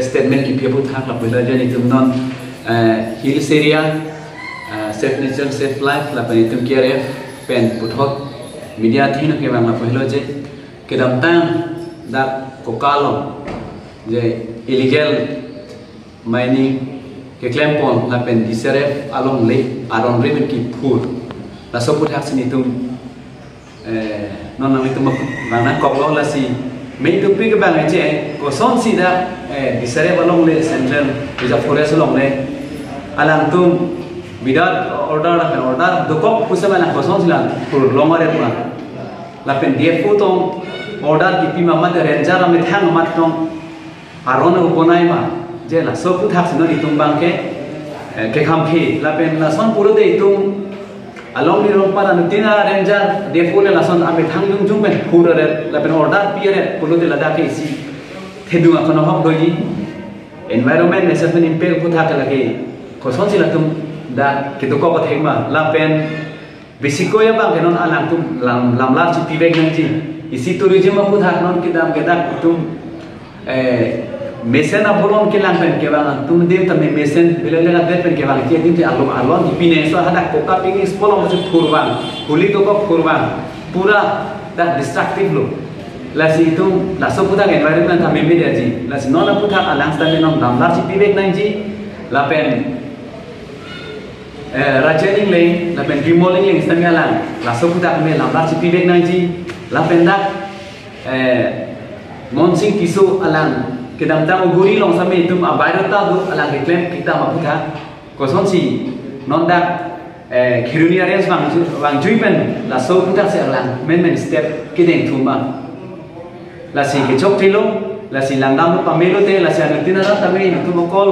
statement ki phebu thak la pela jani tum non hills area safe nature safe life la pani tum KRF pen puthok media thino ke bang la pehlo je kedam tang da kokalo je illegal mining ke klempon la pen DCRF along le aron riven ki phur la soput hak sini tum non nang itu mana koklo la si me itu pi ke bang je ko son si da DCRF along le central reserve forest along le alang tum without order dokok pusama na ko son sila phur longare pura la pen DFO tong order ki pi ma de ranger am thang mat tong aron ko bonai ma je la soput hak sino itung bang ke khampi la pen la son puro de itung along ni rong para nutina ranger DFO le la son ame thang jung jung pen phur re la pen order pi re puro de la da ke si thedunga kono hok doji environment assessment impact putha ka lagi ko son sila tum da kitu ko thengma la pen bisiko ya bang kenon alang tum lamlar chi pibek nang chi isi tourism ma putha non kidam kedak tum mesen abolon ke lang pen ke bang tum dim tam mesen bilele la pen ke bang ke dim ti alon di pine so hada koka ping spolong se purban huli to ko purban pura da destructive lo la si tum la so putha environment ta membe dia ji la si non putha alang sta non lamlar chi pibek nang ji la pen rajening le la pen remodeling yang istamia lang la so putha me lamlar chi pibek nang ji la pen da monsing kiso alang kedam tang guri long same tum abairata du alang reclaim kita maputha koson si non da khiruni areas wang juipen la so putha se alang men step kideng thuma la si ke chok thilo la si langdam pamelo te la si anutina ra tame tum kol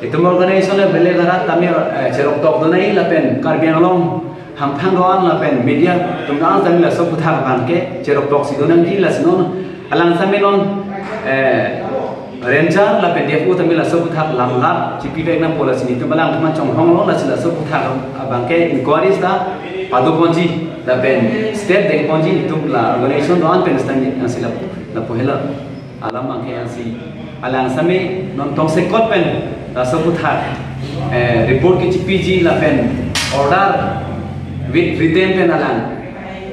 itum organization le bele gara tame cherok tok do nai la pen karbiang long hang phang doan la pen media tum na tame la so putha ban ke cherok tok si do nang di la sinon alang same non ranger la pen DFO tame la so putha lamla chipi bek na pola sini tum balang thman chong hong lo la si la so putha ban ke inquiries da padu ponji la pen step de ponji tum la organization doan pen stang asila la pohela alam angke asi alang same non tong se kot pen la so putha report ki CPG la pen order with written pen alang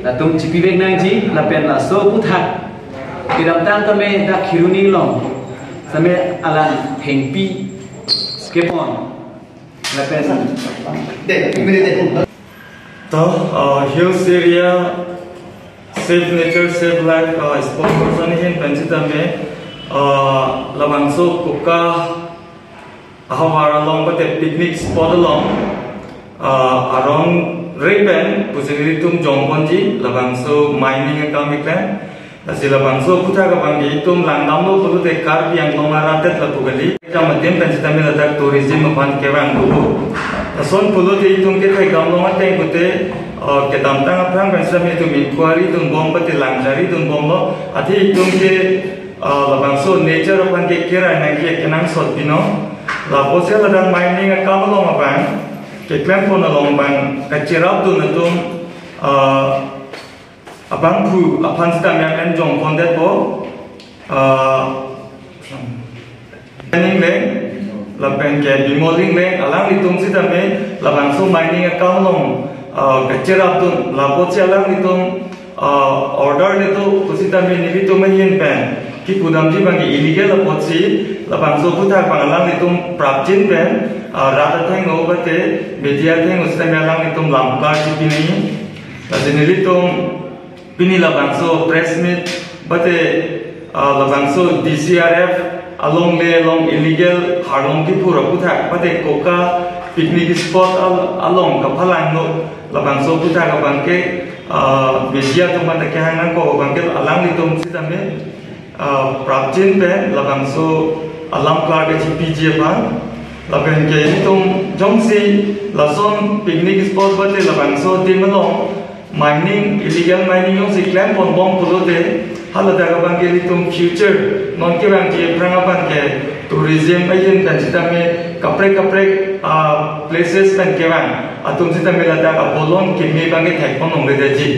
la tum chipi bek nang ji la pen la so putha kidam tang tame da khiruni long same alang hengpi skepon la pen to hills area safe nature safe life spokesperson hin penchita me labangso kuka ahawara long pate picnic spot along around Repen pusingri tum jongponji labangso mining economic land asi labangso putha ka bangi tum langdam lo pulu te kar yang longaratet la pugali ta madem penchita me ladak tourism ban kewang bu son pulu te tum ke thai gam longa te kute ke dam tang phang penchita me tum inquiry tum bom pati langjari tum bom lo athi tum ke labangso nature ban ke kera na ke kenang sot pino la posel dan mining ka lo ma ban ke klem pon along ban ka chirap tu na tum abang ku apan sta me en jong pon det bo mining le la pen ke remodeling le alang ni tum si ta me la bang so mining ka long ka chirap tu la posel alang ni tum order ni tu kusita me ni tu me yen pen ki pudam ji bang illegal apotsi la bang so putha bang alang ni tum prapjin pen rata theng no bate media theng usta me alang ni tum lamkar ji pini la jeneli tum pini la bang so press meet bate la bang so DCRF along le along illegal harong ki pura putha bate koka picnic spot along ka phalang no la bang so putha ka bang ke media tum ban ke hang ko bang ke alang ni tum si tame prapjin pe labang so alam klar ke CPG ban labang ke tum jongsi lason picnic spot bate labang so timalong mining illegal mining yung si claim pon bom pulo de halada ka bang ke tum future non ke bang ke pranga bang ke tourism ayen tan sitame kapre places tan ke bang atum sitame lada ka bolon ke me bang ke thek pon ong de ji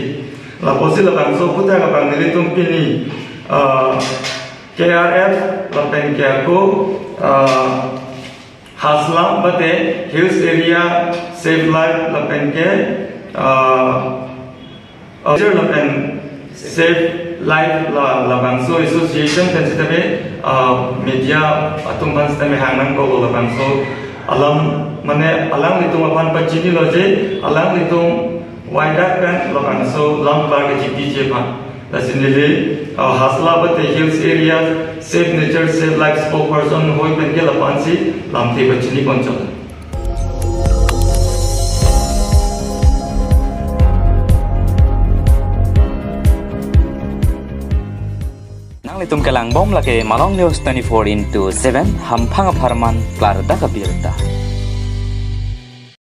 la posi labang so putha ka bang ni tum pini KRF lapen kiaku Haslam bate hills area save life lapen ke lapen save life la bangso association pensitabe media atung pensitabe hangman ko la bangso alam mane alang litung apan pacini loje alang litung waida kan la bangso lam kar ke GPJ pa dasinile hasla bate hills area save nature save life spokesperson hoi pen ke la pansi lam te pacini konchol Litum kelang bom lake Malong News 24/7 ham phanga pharman klar da kabirta